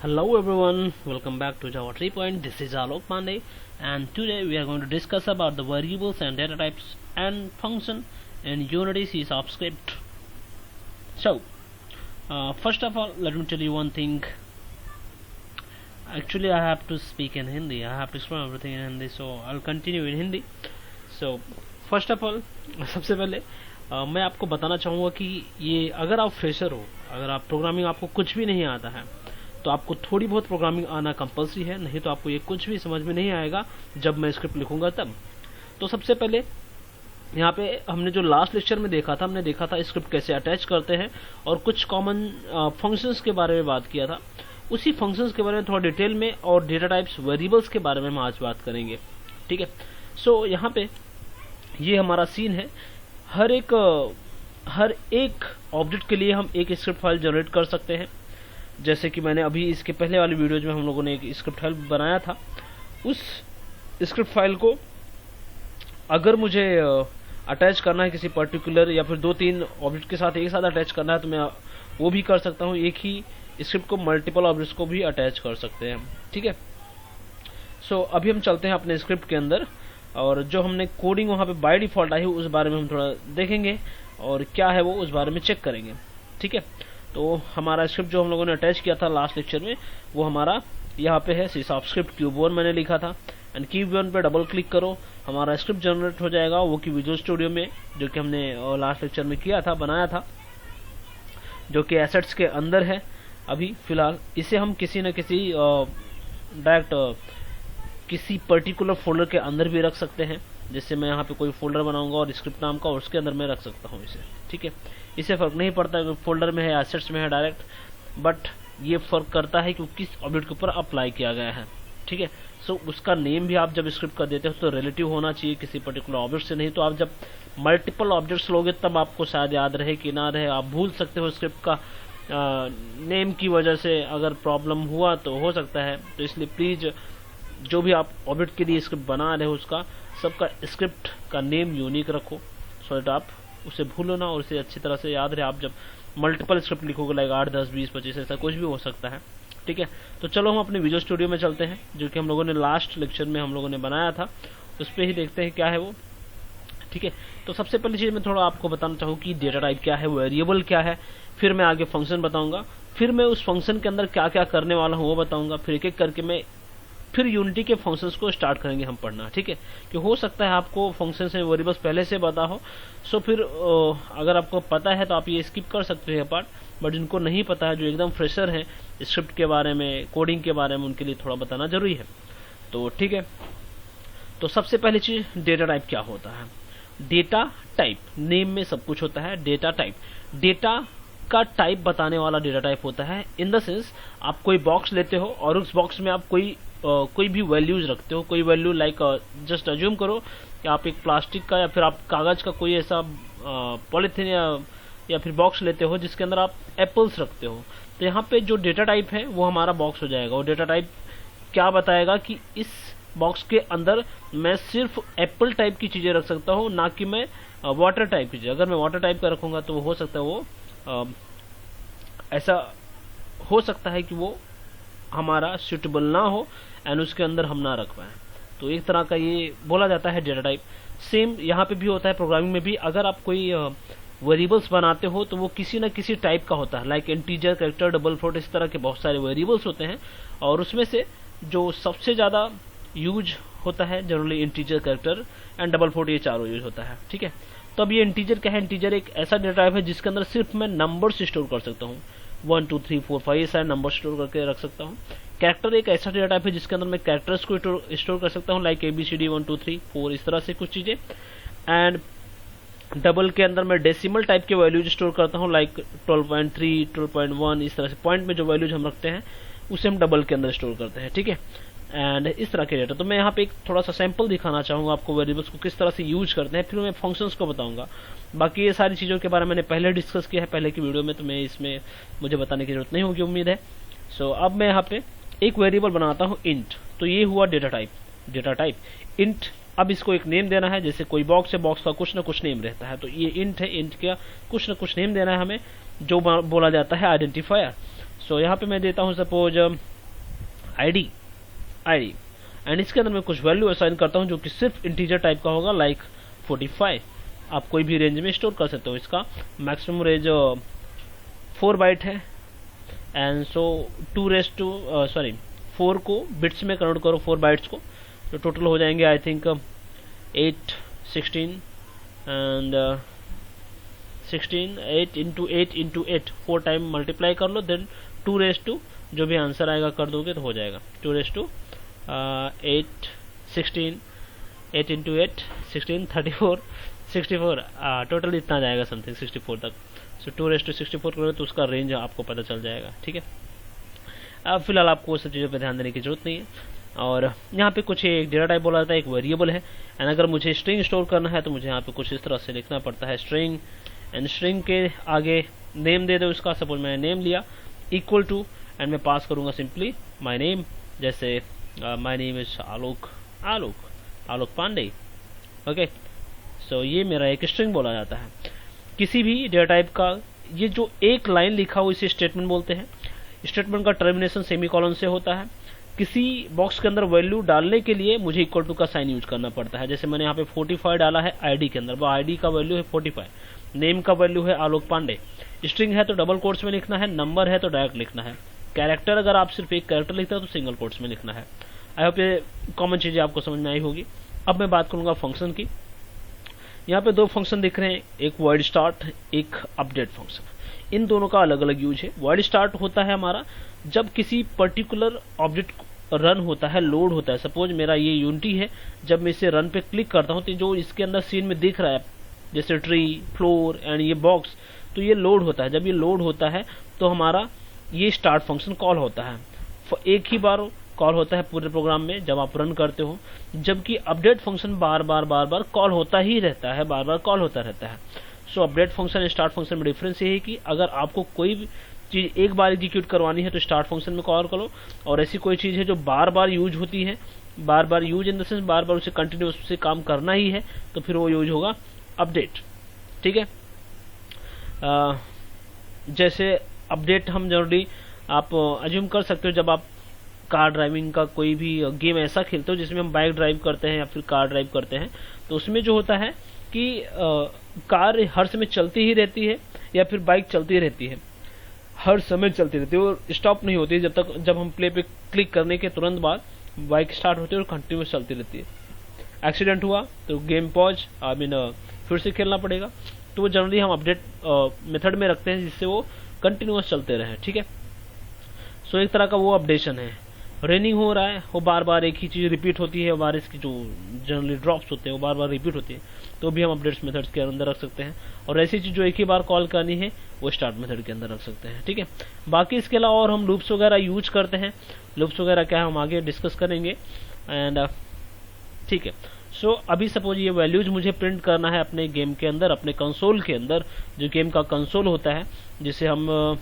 Hello everyone, welcome back to Java 3 This is Alok Pandey, and today we are going to discuss about the variables and data types and function in Unity C# script. So, first of all, let me tell you one thing. Actually, I have to speak in Hindi. I have to explain everything in Hindi, so I'll continue in Hindi. So, first of all, सबसे पहले मैं आपको बताना चाहूँगा कि ये अगर आप फ्रेशर हो, अगर आप प्रोग्रामिंग आपको कुछ भी नहीं आता है, तो आपको थोड़ी बहुत प्रोग्रामिंग आना कंपलसरी है, नहीं तो आपको ये कुछ भी समझ में नहीं आएगा जब मैं स्क्रिप्ट लिखूंगा तब। तो सबसे पहले यहाँ पे हमने जो लास्ट लेक्चर में देखा था, हमने देखा था स्क्रिप्ट कैसे अटैच करते हैं और कुछ कॉमन फंक्शंस के बारे में बात किया था। उसी फंक्शंस के बारे में थोड़ा डिटेल में और डेटा टाइप्स वेरिएबल्स के बारे में हम आज बात करेंगे। ठीक है, सो यहाँ पे ये हमारा सीन है। हर एक ऑब्जेक्ट के लिए हम एक स्क्रिप्ट फाइल जनरेट कर सकते हैं। जैसे कि मैंने अभी इसके पहले वाली वीडियोज में हम लोगों ने एक स्क्रिप्ट फाइल बनाया था। उस स्क्रिप्ट फाइल को अगर मुझे अटैच करना है किसी पर्टिकुलर या फिर 2-3 ऑब्जेक्ट के साथ एक साथ अटैच करना है, तो मैं वो भी कर सकता हूँ। एक ही स्क्रिप्ट को मल्टीपल ऑब्जेक्ट्स को भी अटैच कर सकते हैं। ठीक है, सो अभी हम चलते हैं अपने स्क्रिप्ट के अंदर और जो हमने कोडिंग वहाँ पे बाय डिफॉल्ट आई है उस बारे में हम थोड़ा देखेंगे और क्या है वो उस बारे में चेक करेंगे। ठीक है, तो हमारा स्क्रिप्ट जो हम लोगों ने अटैच किया था लास्ट लेक्चर में वो हमारा यहाँ पे है C# स्क्रिप्ट क्यूब1 मैंने लिखा था। एंड क्यूब1 पे डबल क्लिक करो, हमारा स्क्रिप्ट जनरेट हो जाएगा, वो कि विजुअल स्टूडियो में, जो कि हमने लास्ट लेक्चर में किया था, बनाया था, जो कि एसेट्स के अंदर है। अभी फिलहाल इसे हम किसी न किसी डायरेक्ट किसी पर्टिकुलर फोल्डर के अंदर भी रख सकते हैं। जैसे मैं यहाँ पे कोई फोल्डर बनाऊंगा और स्क्रिप्ट नाम का, और उसके अंदर मैं रख सकता हूँ इसे। ठीक है, इससे फर्क नहीं पड़ता कि फोल्डर में है, एसेट्स में है डायरेक्ट, बट ये फर्क करता है कि किस ऑब्जेक्ट के ऊपर अप्लाई किया गया है। ठीक है, सो उसका नेम भी आप जब स्क्रिप्ट का देते हो तो रिलेटिव होना चाहिए किसी पर्टिकुलर ऑब्जेक्ट से, नहीं तो आप जब मल्टीपल ऑब्जेक्ट्स लोगे तब आपको शायद याद रहे कि ना रहे, आप भूल सकते हो स्क्रिप्ट का नेम की वजह से अगर प्रॉब्लम हुआ तो हो सकता है। तो इसलिए प्लीज जो भी आप ऑब्जेक्ट के लिए स्क्रिप्ट बना रहे हो उसका सबका स्क्रिप्ट का नेम यूनिक रखो, सो दैट आप उसे भूलो ना और उसे अच्छी तरह से याद रहे। आप जब मल्टीपल स्क्रिप्ट लिखोगे, लाइक 8, 10, 20, 25 ऐसा कुछ भी हो सकता है। ठीक है, तो चलो हम अपने विजुअल स्टूडियो में चलते हैं, जो कि हम लोगों ने लास्ट लेक्चर में हम लोगों ने बनाया था, उस पर ही देखते हैं क्या है वो। ठीक है, तो सबसे पहली चीज मैं थोड़ा आपको बताना चाहूँ कि डेटा टाइप क्या है, वेरिएबल क्या है, फिर मैं आगे फंक्शन बताऊंगा, फिर मैं उस फंक्शन के अंदर क्या क्या करने वाला हूँ वो बताऊंगा, फिर एक एक करके मैं फिर यूनिटी के फंक्शंस को स्टार्ट करेंगे हम पढ़ना। ठीक है, कि हो सकता है आपको फंक्शन से वेरिएबल्स पहले से पता हो, सो फिर अगर आपको पता है तो आप ये स्किप कर सकते हैं पार्ट, बट जिनको नहीं पता है, जो एकदम फ्रेशर है स्क्रिप्ट के बारे में, कोडिंग के बारे में, उनके लिए थोड़ा बताना जरूरी है। तो ठीक है, तो सबसे पहली चीज डेटा टाइप क्या होता है। डेटा टाइप, नेम में सब कुछ होता है। डेटा टाइप, डेटा का टाइप बताने वाला डेटा टाइप होता है। इन द सेंस आप कोई बॉक्स लेते हो और उस बॉक्स में आप कोई भी वैल्यूज रखते हो, कोई वैल्यू, लाइक जस्ट अज्यूम करो कि आप एक प्लास्टिक का या फिर आप कागज का कोई ऐसा पॉलिथीन या फिर बॉक्स लेते हो जिसके अंदर आप एप्पल्स रखते हो। तो यहाँ पे जो डेटा टाइप है वो हमारा बॉक्स हो जाएगा। और डेटा टाइप क्या बताएगा कि इस बॉक्स के अंदर मैं सिर्फ एप्पल टाइप की चीजें रख सकता हूँ, ना कि मैं वाटर टाइप की चीजें। अगर मैं वाटर टाइप का रखूंगा तो हो सकता है वो ऐसा हो सकता है कि वो हमारा सुटेबल ना हो एंड उसके अंदर हम ना रख पाए। तो एक तरह का ये बोला जाता है डेटा टाइप। सेम यहाँ पे भी होता है प्रोग्रामिंग में भी। अगर आप कोई वेरिएबल्स बनाते हो तो वो किसी न किसी टाइप का होता है, like integer, character, double float, इस तरह के बहुत सारे वेरिएबल्स होते हैं। और उसमें से जो सबसे ज्यादा यूज होता है generally integer, character and double float, ये चारों यूज होता है। ठीक है, तो अब ये इंटीजर क्या है। इंटीजर एक ऐसा डेटा टाइप है जिसके अंदर सिर्फ मैं नंबर्स स्टोर कर सकता हूँ, 1, 2, 3, 4, 5 ये सारे नंबर स्टोर करके रख सकता हूँ। कैरेक्टर एक ऐसा डेटा टाइप है जिसके अंदर मैं कैरेक्टर्स को स्टोर कर सकता हूँ, लाइक ABCD 1, 2, 3, 4 इस तरह से कुछ चीजें। एंड डबल के अंदर मैं डेसिमल टाइप के वैल्यूज स्टोर करता हूँ, लाइक 12.3, 12.1 इस तरह से पॉइंट में जो वैल्यूज हम रखते हैं उसे हम डबल के अंदर स्टोर करते हैं। ठीक है, एंड इस तरह के डेटा। तो मैं यहाँ पे एक थोड़ा सा सैंपल दिखाना चाहूंगा आपको वेरिएबल्स को किस तरह से यूज करते हैं, फिर मैं फंक्शंस को बताऊंगा। बाकी ये सारी चीजों के बारे में मैंने पहले डिस्कस किया है पहले की वीडियो में, तो मैं इसमें मुझे बताने की जरूरत नहीं होगी, उम्मीद है। सो अब मैं यहाँ पे एक वेरिएबल बनाता हूँ इंट। तो ये हुआ data type. Data type int, अब इसको एक नेम देना है। जैसे कोई बॉक्स है, बॉक्स का कुछ ना कुछ नेम रहता है, तो ये इंट है, इंट का कुछ ना कुछ नेम देना है हमें, जो बोला जाता है आइडेंटिफायर। सो यहाँ पे मैं देता हूँ सपोज आईडी आईडी एंड इसके अंदर मैं कुछ वैल्यू असाइन करता हूं जो कि सिर्फ इंटीजर टाइप का होगा, लाइक 45। आप कोई भी रेंज में स्टोर कर सकते हो। इसका मैक्सिमम रेंज 4 बाइट है एंड सो 4 को बिट्स में कन्वर्ट करो, 4 बाइट्स को, तो टोटल हो जाएंगे I think 8 16 and 16 8 into 8 4 time multiply कर लो, देन 2 जो भी आंसर आएगा कर दोगे तो हो जाएगा 2 8 16 8 इंटू 8 16 34 64 टोटल इतना जाएगा समथिंग 64 तक। सो 2 64 करोगे तो उसका रेंज आपको पता चल जाएगा, ठीक है। अब फिलहाल आपको सब चीज़ों पर ध्यान देने की जरूरत नहीं है। और यहाँ पे कुछ एक डेटा टाइप बोला जाता है, एक वेरिएबल है, एंड अगर मुझे स्ट्रिंग स्टोर करना है तो मुझे यहाँ पे कुछ इस तरह से लिखना पड़ता है स्ट्रिंग, एंड स्ट्रिंग के आगे नेम दे दो इसका। सपोज मैंने नेम लिया इक्वल टू, एंड मैं पास करूँगा सिंपली माई नेम, जैसे my name is Alok Pandey. Okay, so ये मेरा एक स्ट्रिंग बोला जाता है। किसी भी डेटा टाइप का ये जो एक लाइन लिखा हो इसे स्टेटमेंट बोलते हैं। स्टेटमेंट का टर्मिनेशन सेमीकोलन से होता है। किसी बॉक्स के अंदर वैल्यू डालने के लिए मुझे इक्वल टू का साइन यूज करना पड़ता है। जैसे मैंने यहाँ पे 45 डाला है आईडी के अंदर, वो आईडी का वैल्यू है 45, नेम का वैल्यू है आलोक पांडे। स्ट्रिंग है तो डबल कोट्स में लिखना है, नंबर है तो डायरेक्ट लिखना है, कैरेक्टर अगर आप सिर्फ एक कैरेक्टर लिखते हो तो सिंगल कोट्स में लिखना है। आई होप ये कॉमन चीजें आपको समझ में आई होगी। अब मैं बात करूंगा फंक्शन की। यहाँ पे 2 फंक्शन दिख रहे हैं, एक वॉइड स्टार्ट, एक अपडेट फंक्शन। इन दोनों का अलग अलग यूज है। वॉइड स्टार्ट होता है हमारा जब किसी पर्टिकुलर ऑब्जेक्ट रन होता है, लोड होता है। सपोज मेरा ये यूनिटी है, जब मैं इसे रन पे क्लिक करता हूँ तो जो इसके अंदर सीन में दिख रहा है जैसे ट्री, फ्लोर एंड ये बॉक्स, तो ये लोड होता है। जब ये लोड होता है तो हमारा ये स्टार्ट फंक्शन कॉल होता है। एक ही बार कॉल होता है पूरे प्रोग्राम में जब आप रन करते हो, जबकि अपडेट फंक्शन बार बार कॉल होता ही रहता है, बार बार कॉल होता रहता है। सो अपडेट फंक्शन स्टार्ट फंक्शन में डिफरेंस ये है कि अगर आपको कोई भी चीज एक बार एग्जीक्यूट करवानी है तो स्टार्ट फंक्शन में कॉल करो, और ऐसी कोई चीज है जो बार बार यूज होती है, बार बार यूज इन द सेंस बार बार उसे कंटिन्यूस से काम करना ही है, तो फिर वो यूज होगा अपडेट, ठीक है। जैसे अपडेट हम जनरली आप अज्यूम कर सकते हो, जब आप कार ड्राइविंग का कोई भी गेम ऐसा खेलते हो जिसमें हम बाइक ड्राइव करते हैं या फिर कार ड्राइव करते हैं, तो उसमें जो होता है कि कार हर समय चलती ही रहती है या फिर बाइक चलती रहती है, हर समय चलती रहती है और स्टॉप नहीं होती जब हम प्ले पे क्लिक करने के तुरंत बाद बाइक स्टार्ट होती है और कंटिन्यूस चलती रहती है। एक्सीडेंट हुआ तो गेम पॉज फिर से खेलना पड़ेगा, तो वो जनरली हम अपडेट मेथड में रखते हैं जिससे वो कंटिन्यूस चलते रहे, ठीक है। सो एक तरह का वो अपडेशन है। रनिंग हो रहा है, वो बार बार एक ही चीज रिपीट होती है, बारिश की जो जनरली ड्रॉप्स होते हैं वो बार बार रिपीट होती है, तो भी हम अपडेट्स मेथड्स के अंदर रख सकते हैं। और ऐसी चीज जो एक ही बार कॉल करनी है वो स्टार्ट मेथड के अंदर रख सकते हैं, ठीक है। बाकी इसके अलावा और हम लूप्स वगैरह यूज करते हैं। लूप्स वगैरह क्या हम आगे डिस्कस करेंगे एंड ठीक है। सो अभी सपोज ये वैल्यूज मुझे प्रिंट करना है अपने गेम के अंदर, अपने कंसोल के अंदर, जो गेम का कंसोल होता है जिसे हम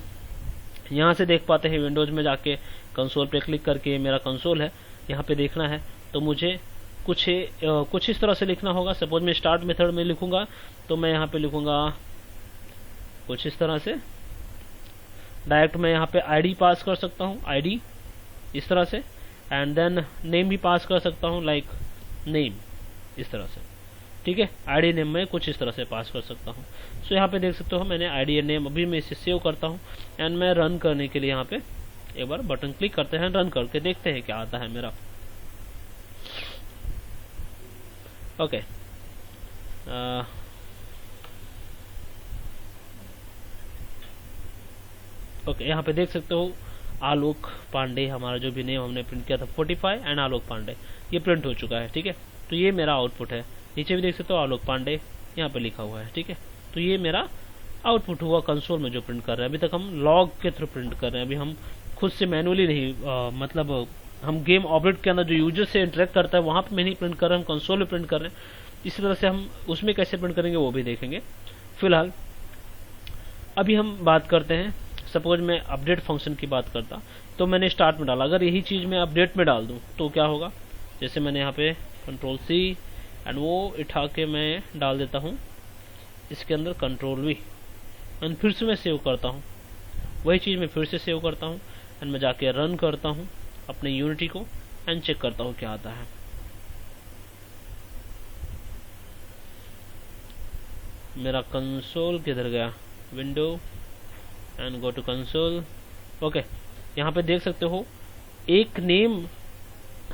यहाँ से देख पाते हैं। विंडोज में जाके कंसोल पे क्लिक करके मेरा कंसोल है, यहाँ पे देखना है तो मुझे कुछ इस तरह से लिखना होगा। सपोज मैं स्टार्ट मेथड में लिखूंगा तो मैं यहाँ पे लिखूंगा कुछ इस तरह से, डायरेक्ट मैं यहाँ पे आईडी पास कर सकता हूँ, आईडी इस तरह से, एंड देन नेम भी पास कर सकता हूँ, लाइक नेम इस तरह से, ठीक है। आईडी नेम में कुछ इस तरह से पास कर सकता हूँ। सो यहाँ पे देख सकते हो मैंने आईडी नेम, अभी मैं इसे सेव करता हूँ एंड मैं रन करने के लिए यहाँ पे एक बार बटन क्लिक करते हैं, रन करके देखते हैं क्या आता है मेरा। ओके, ओके, यहाँ पे देख सकते हो आलोक पांडे, हमारा जो भी नेम हमने प्रिंट किया था 45 एंड आलोक पांडे, ये प्रिंट हो चुका है, ठीक है। तो ये मेरा आउटपुट है। नीचे भी देख सकते हो आलोक पांडे यहाँ पे लिखा हुआ है, ठीक है। तो ये मेरा आउटपुट हुआ कंसोल में जो प्रिंट कर रहे हैं। अभी तक हम लॉग के थ्रू प्रिंट कर रहे हैं, अभी हम खुद से मैनुअली नहीं, मतलब हम गेम ऑब्जेक्ट के अंदर जो यूजर से इंटरेक्ट करता है वहां पे नहीं प्रिंट कर रहे हैं, हम कंसोल में प्रिंट कर रहे हैं। इसी तरह से हम उसमें कैसे प्रिंट करेंगे वो भी देखेंगे। फिलहाल अभी हम बात करते हैं, सपोज मैं अपडेट फंक्शन की बात करता तो मैंने स्टार्ट में डाला, अगर यही चीज मैं अपडेट में डाल दूं तो क्या होगा। जैसे मैंने यहाँ पे कंट्रोल सी एंड वो उठा के मैं डाल देता हूँ इसके अंदर कंट्रोल वी, एंड फिर से मैं सेव करता हूँ, वही चीज मैं फिर से सेव करता हूँ एंड मैं जाके रन करता हूँ अपने यूनिटी को एंड चेक करता हूँ क्या आता है। मेरा कंसोल किधर गया, window and go to console. Okay, यहाँ पे देख सकते हो एक नेम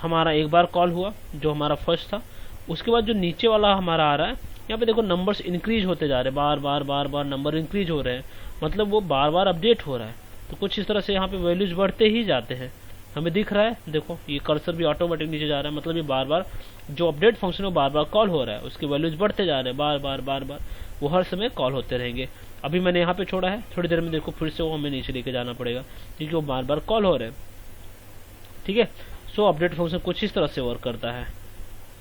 हमारा एक बार कॉल हुआ जो हमारा फर्स्ट था, उसके बाद जो नीचे वाला हमारा आ रहा है यहाँ पे देखो नंबर्स इंक्रीज होते जा रहे हैं, बार बार बार बार नंबर इंक्रीज हो रहे हैं, मतलब वो बार बार अपडेट हो रहा है। तो कुछ इस तरह से यहाँ पे वैल्यूज बढ़ते ही जाते हैं, हमें दिख रहा है। देखो ये कर्सर भी ऑटोमेटिक नीचे जा रहा है, मतलब ये बार बार जो अपडेट फंक्शन है बार बार कॉल हो रहा है, उसके वैल्यूज बढ़ते जा रहे हैं, बार बार बार बार वो हर समय कॉल होते रहेंगे। अभी मैंने यहाँ पे छोड़ा है, थोड़ी देर में देखो फिर से वो हमें नीचे लेके जाना पड़ेगा क्योंकि वो बार बार कॉल हो रहे हैं। ठीक है, सो अपडेट फंक्शन कुछ इस तरह से वर्क करता है।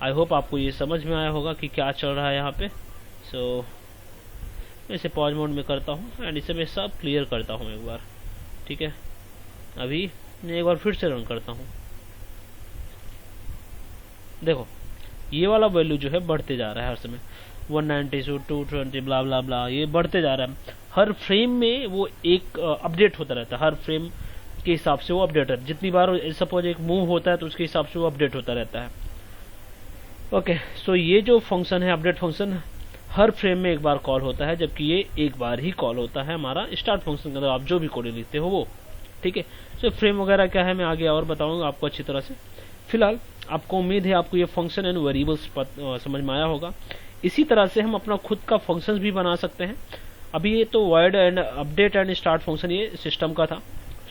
आई होप आपको ये समझ में आया होगा कि क्या चल रहा है यहाँ पे। सो मैं इसे पॉज मोड में करता हूँ एंड इसे मैं सब क्लियर करता हूँ एक बार। ठीक है, अभी मैं एक बार फिर से रन करता हूँ। देखो ये वाला वैल्यू जो है बढ़ते जा रहा है हर समय, 190 से 220 ब्ला ब्ला ब्ला, ये बढ़ते जा रहा है। हर फ्रेम में वो एक अपडेट होता रहता है, हर फ्रेम के हिसाब से वो अपडेट है। जितनी बार सपोज एक मूव होता है तो उसके हिसाब से वो अपडेट होता रहता है। ओके, सो ये जो फंक्शन है अपडेट फंक्शन हर फ्रेम में एक बार कॉल होता है, जबकि ये एक बार ही कॉल होता है हमारा स्टार्ट फंक्शन के अंदर आप जो भी कोड लिखते हो वो। ठीक है, सो फ्रेम वगैरह क्या है मैं आगे और बताऊंगा आपको अच्छी तरह से। फिलहाल आपको उम्मीद है आपको ये फंक्शन एंड वेरिएबल्स समझ में आया होगा। इसी तरह से हम अपना खुद का फंक्शंस भी बना सकते हैं। अभी ये तो void and update and start function ये सिस्टम का था,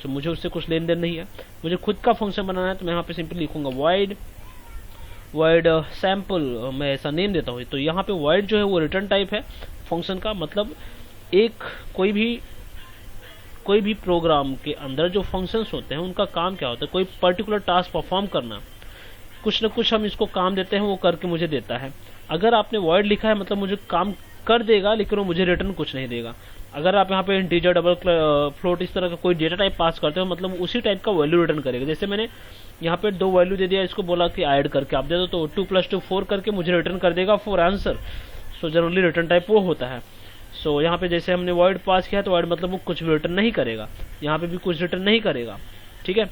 तो मुझे उससे कुछ लेन देन नहीं है। मुझे खुद का फंक्शन बनाना है तो मैं यहाँ पे सिंपली लिखूंगा वॉइड सैम्पल, मैं ऐसा नेम देता हूँ। तो यहाँ पे वॉइड जो है वो रिटर्न टाइप है फंक्शन का, मतलब एक कोई भी प्रोग्राम के अंदर जो फंक्शंस होते हैं उनका काम क्या होता है, कोई पर्टिकुलर टास्क परफॉर्म करना, कुछ न कुछ हम इसको काम देते हैं, वो करके मुझे देता है। अगर आपने वॉइड लिखा है मतलब मुझे काम कर देगा लेकिन वो मुझे रिटर्न कुछ नहीं देगा। अगर आप यहाँ पे इंटीजर डबल फ्लोट इस तरह का कोई डेटा टाइप पास करते हो मतलब उसी टाइप का वैल्यू रिटर्न करेगा। जैसे मैंने यहाँ पे 2 वैल्यू दे दिया, इसको बोला कि ऐड करके आप दे दो तो 2 + 2 4 करके मुझे रिटर्न कर देगा 4 answer. So generally return type वो होता है। सो यहाँ पे जैसे हमने वॉइड पास किया तो वॉइड मतलब वो कुछ भी रिटर्न नहीं करेगा, यहाँ पे भी कुछ रिटर्न नहीं करेगा। ठीक है,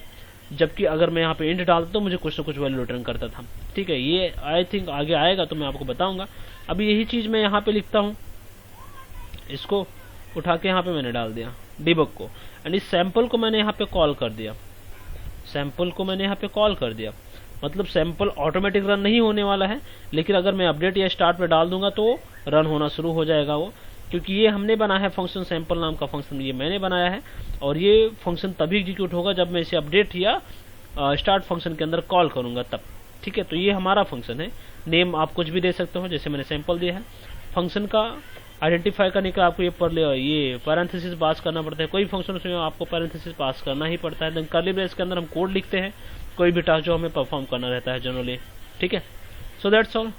जबकि अगर मैं यहाँ पे इंट डालता तो मुझे कुछ न कुछ वैल्यू रिटर्न करता था। ठीक है, ये आई थिंक आगे आएगा तो मैं आपको बताऊंगा। अभी यही चीज मैं यहाँ पे लिखता हूँ, इसको उठा के यहाँ पे मैंने डाल दिया डिबग को, एंड इस सैंपल को मैंने यहाँ पे कॉल कर दिया, मतलब सैंपल ऑटोमेटिक रन नहीं होने वाला है, लेकिन अगर मैं अपडेट या स्टार्ट पे डाल दूंगा तो रन होना शुरू हो जाएगा वो, क्योंकि ये हमने बनाया है फंक्शन, सैंपल नाम का फंक्शन ये मैंने बनाया है। और ये फंक्शन तभी एग्जीक्यूट होगा जब मैं इसे अपडेट या स्टार्ट फंक्शन के अंदर कॉल करूंगा तब। ठीक है, तो ये हमारा फंक्शन है। नेम आप कुछ भी दे सकते हो, जैसे मैंने सैंपल दिया है। फंक्शन का आइडेंटिफाई करने का आपको ये पैरेंथेसिस पास करना पड़ता है, कोई फंक्शन उसमें आपको पैरेंथेसिस पास करना ही पड़ता है। देन कर्ली ब्रेस के अंदर हम कोड लिखते हैं, कोई भी टास्क जो हमें परफॉर्म करना रहता है जनरली। ठीक है, सो दैट्स ऑल।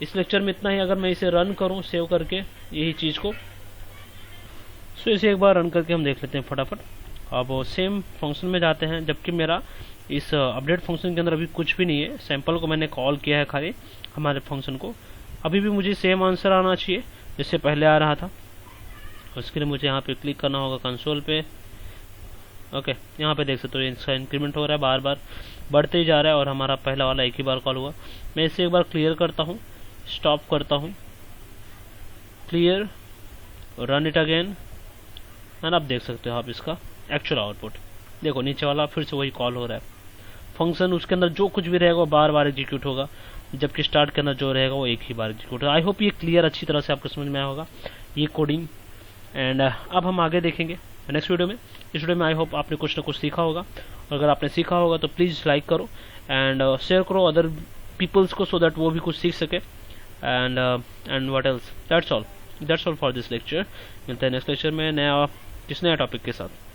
इस लेक्चर में इतना ही। अगर मैं इसे रन करूं सेव करके यही चीज को, सो इसे एक बार रन करके हम देख लेते हैं फटाफट। अब सेम फंक्शन में जाते हैं, जबकि मेरा इस अपडेट फंक्शन के अंदर अभी कुछ भी नहीं है, सैंपल को मैंने कॉल किया है खाली हमारे फंक्शन को। अभी भी मुझे सेम आंसर आना चाहिए जैसे पहले आ रहा था। उसके लिए मुझे यहाँ पे क्लिक करना होगा कंसोल पे। ओके, यहाँ पे देख सकते हो इसका इंक्रीमेंट हो रहा है, बार बार बढ़ते ही जा रहा है, और हमारा पहला वाला एक ही बार कॉल हुआ। मैं इसे एक बार क्लियर करता हूँ, स्टॉप करता हूँ, clear, run it again, and आप देख सकते हो आप इसका एक्चुअल आउटपुट। देखो नीचे वाला फिर से वही कॉल हो रहा है। फंक्शन उसके अंदर जो कुछ भी रहेगा वो बार बार एग्जीक्यूट होगा, जबकि स्टार्ट के अंदर जो रहेगा वो एक ही बार एग्जीक्यूट होगा। आई होप ये क्लियर अच्छी तरह से आपको समझ में आया होगा ये कोडिंग। एंड अब हम आगे देखेंगे नेक्स्ट वीडियो में। इस वीडियो में आई होप आपने कुछ ना कुछ सीखा होगा। अगर आपने सीखा होगा तो प्लीज़ लाइक करो एंड शेयर करो अदर पीपल्स को, सो दैट वो भी कुछ सीख सके। And what else, that's all for this lecture. मिलते हैं नेक्स्ट लेक्चर में किस नया टॉपिक के साथ।